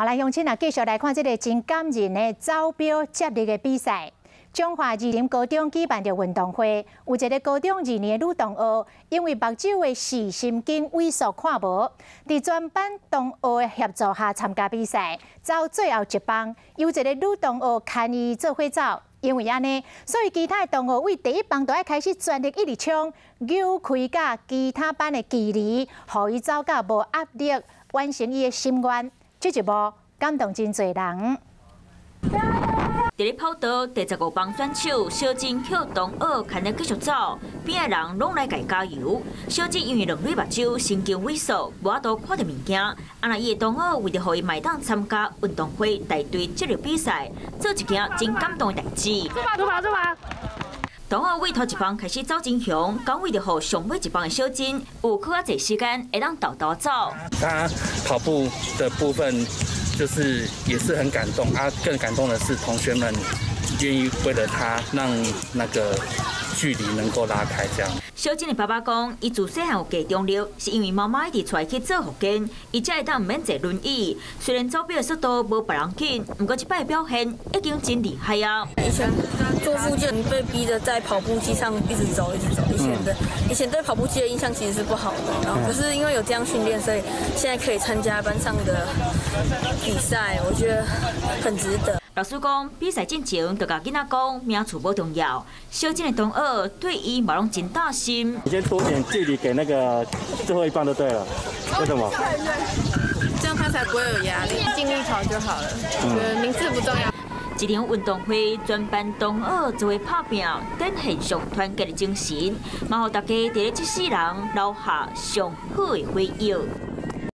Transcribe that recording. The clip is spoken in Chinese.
好，来，乡亲啊，继续来看这个真感人的走标接力的比赛。中华二林高中举办着运动会，有一个高中2年的女同学，因为目睭的视神经萎缩看无，在全班同学的协助下参加比赛，走最后一棒，由一个女同学牵伊做伙走。因为安尼，所以其他的同学为第一棒都要开始全力一直冲，扭开甲其他班的距离，互伊走到无压力，完成伊的心愿。这一幕感动真侪人。伫咧跑道第15棒选手小珍叫同学牵着继续走，边的人拢来甲伊加油。小珍因为两蕊目睭神经萎缩，无法度看到物件，啊那伊的同学为着互伊买当参加运动会带队接力比赛，做一件真感动的代志。出发！同学为头一棒开始走真凶，讲为着互上尾一棒的小珍有靠较侪时间会当倒走。他跑步的部分就是也是很感动啊，更感动的是同学们愿意为了他让那个距离能够拉开这样。小珍的爸爸讲，伊自细汉有加重力，是因为妈妈一直带去做复健，伊才会当唔免坐轮椅。虽然走标的速度无别人紧，不过这摆表现已经真厉害啊！以前做复健被逼着在跑步机上一直走。以前对跑步机的印象其实是不好的，然后可是因为有这样训练，所以现在可以参加班上的比赛，我觉得很值得。老师讲，比赛之前就甲囡仔讲，名次不重要。小珍的同学对伊嘛拢真大心。你先多点距离给那个最后一棒就对了。为什么？这样他才不会有压力，尽力跑就好了。我觉得名次不重要。一场运动会，全班同学做伙打拼，展现上团结的精神，嘛，互大家伫咧这世人留下上好的回忆。